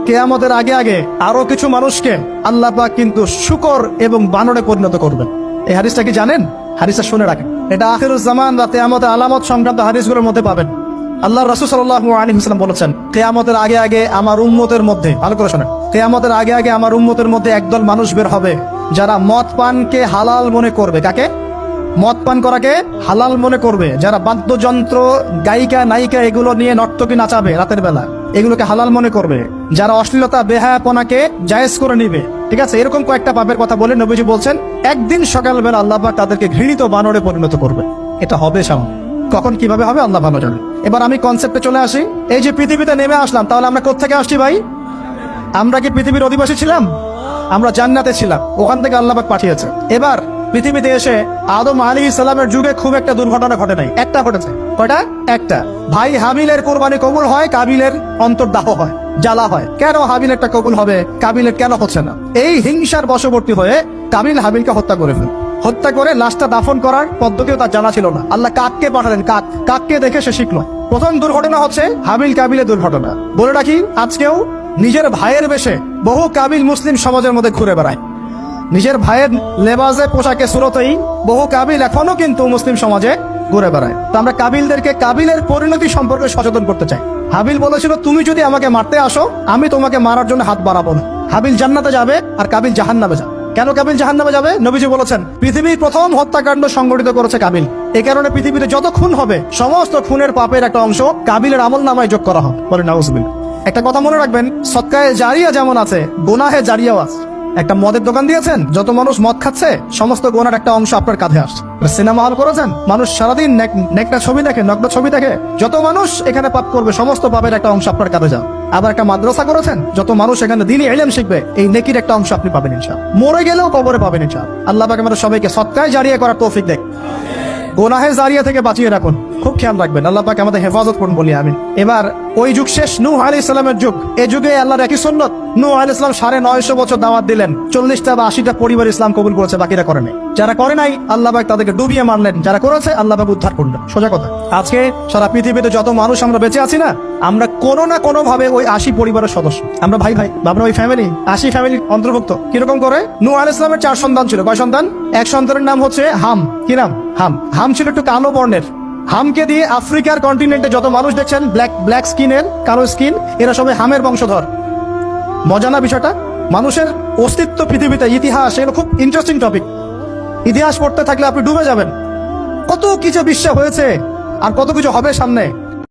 কিয়ামতের আগে আগে আরো কিছু মানুষকে আল্লাহ পাক কিন্তু শূকর এবং বানরে পরিণত করবেন। এই হাদিসটা কি জানেন? হাদিসটা শুনে রাখেন, এটা আখিরুজ জামান বা কিয়ামতের আলামত সংক্রান্ত হাদিসগুলোর মধ্যে পাবেন। আল্লাহ রাসূল সাল্লাল্লাহু আলাইহি ওয়াসাল্লাম বলেছেন, কিয়ামতের আগে আগে আমার উম্মতের মধ্যে, ভালো করে শোনেন, কিয়ামতের আগে আগে আমার উম্মতের মধ্যে একদল মানুষ বের হবে যারা মদ পানকে হালাল মনে করবে। কাকে? মদ পান করাকে হালাল মনে করবে। যারা বাদ্যযন্ত্র, গায়িকা, নায়িকা এগুলো নিয়ে নর্তকী নাচাবে রাতের বেলা, এগুলোকে হালাল মনে করবে। যারা অশ্লীলতা, বেহায়াপনাকে জায়েজ করে নিবে, ঠিক আছে, এরকম কয়েকটা পাপের কথা বলে নবীজি বলছেন একদিন সকালবেলা আল্লাহ পাক তাদেরকে ঘৃণিত বানরে পরিণত করবে। এটা হবে সামনে, কখন কিভাবে হবে আল্লাহ ভালো জানে। এবার আমি কনসেপ্টে চলে আসি। এই যে পৃথিবীতে নেমে আসলাম, তাহলে আমরা কোত্থেকে আসছি ভাই? আমরা কি পৃথিবীর অধিবাসী ছিলাম? আমরা জান্নাতে ছিলাম, ওখান থেকে আল্লাহ পাক পাঠিয়েছে। এবার পৃথিবীতে এসে আদম আলাইহিস সালামের যুগে খুব একটা দুর্ঘটনা ঘটে নাই, একটা ঘটেছে। কয়টা? একটা। ভাই হাবিলের কোরবানি কবুল হয়, কাবিলের অন্তর্দাহ হয়, জ্বালা হয়। কেন হাবিলেরটা কবুল হবে, কাবিলের কেন হচ্ছে না? এই হিংসার বশবর্তী হয়ে কাবিল হাবিলকে হত্যা করে ফেলে। হত্যা করে লাশটা দাফন করার পদ্ধতিও তার জানা ছিল না। আল্লাহ কাককে পাঠালেন, কাককে দেখে সে শিখলো। প্রথম দুর্ঘটনা হচ্ছে হাবিল কাবিলের দুর্ঘটনা। বলে রাখি, আজকেও নিজের ভাইয়ের বেশে বহু কাবিল মুসলিম সমাজের মধ্যে ঘুরে বেড়ায়। নিজের ভাইয়ের লেবাসে, পোশাকে, সুরতেই বহু কাবিল এখনো কিন্তু মুসলিম সমাজে ঘুরে বেড়ায়। তো আমরা কাবিলদেরকে কাবিলের পরিণতি সম্পর্কে সচেতন করতে চাই। হাবিল বলেছিল, তুমি যদি আমাকে মারতে আসো, আমি তোমাকে মারার জন্য হাত বাড়াবো না। হাবিল জান্নাতে যাবে আর কাবিল জাহান্নামে যাবে। কেন কাবিল জাহান্নামে যাবে? নবীজি বলেছেন, পৃথিবীর প্রথম হত্যাকাণ্ড সংগঠিত করেছে কাবিল। এই কারণে পৃথিবীতে যত খুন হবে, সমস্ত খুনের পাপের একটা অংশ কাবিলের আমলনামায় যোগ করা হবে। বলে নাউজুবিল্লাহ। একটা কথা মনে রাখবেন, সদকায়ে জারিয়া যেমন আছে, গুনাহে জারিয়াও আছে। একটা মদের দোকান দিয়েছেন, যত মানুষ মদ খাচ্ছে, সমস্ত গোনার একটা অংশ আপনার কাঁধে আসছে। সিনেমা হল করেছেন, মানুষ সারাদিন নেকটা ছবি দেখে, নগ্ন ছবি দেখে, যত মানুষ এখানে পাপ করবে, সমস্ত পাপের একটা অংশ আপনার কাঁধে যাবে। আবার একটা মাদ্রাসা করেছেন, যত মানুষ এখানে দ্বীনি ইলম শিখবে, এই নেকির একটা অংশ আপনি পাবেন ইনশাআল্লাহ। মরে গেলেও কবরে পাবেন ইনশাআল্লাহ। আল্লাহ পাক আমাদের সবাইকে সদকায়ে জারিয়া করার তৌফিক দেয়, গোনাহে জারিয়া থেকে বাঁচিয়ে রাখুন। খুব খেয়াল রাখবেন, আল্লাহ পাক আমাদের হেফাজত করুন বলি আমিন। এবার ওই যুগ শেষ, নূহ আলাইহিস সালামের যুগ। এই যুগে আল্লাহর একই সুন্নত, নূহ আলাইহিস সালাম 950 বছর দাওয়াত দিলেন, 40টা বা 80টা পরিবার ইসলাম কবুল করেছে, বাকিরা করে নাই। যারা করে নাই আল্লাহ পাক তাদেরকে ডুবিয়ে মারলেন, যারা করেছে আল্লাহ পাক উদ্ধার করলেন। সোজা কথা, আজকে সারা পৃথিবীতে যত মানুষ আমরা বেঁচে আছি না, আমরা কোনো না কোনো ভাবে ওই 80 পরিবারের সদস্য। আমরা ভাই ভাই, আমরা ওই ফ্যামিলি, 80 ফ্যামিলির অন্তর্ভুক্ত। কিরকম করে? নূহ আলাইহিস সালামের 4 সন্তান ছিল। কয় সন্তান? এক সন্তানের নাম হচ্ছে হাম। কি নাম? হাম। হাম ছিল একটু কালো বর্ণের। হামকে দিয়ে আফ্রিকার কন্টিনেন্টে যত মানুষ দেখছেন ব্ল্যাক স্কিনের, কালো স্কিন, এরা সবাই হামের বংশধর। মজা না বিষয়টা? মানুষের অস্তিত্ব পৃথিবীতে, ইতিহাস, এগুলো খুব ইন্টারেস্টিং টপিক। ইতিহাস পড়তে থাকলে আপনি ডুবে যাবেন। কত কিছু বিশ্ব হয়েছে আর কত কিছু হবে সামনে।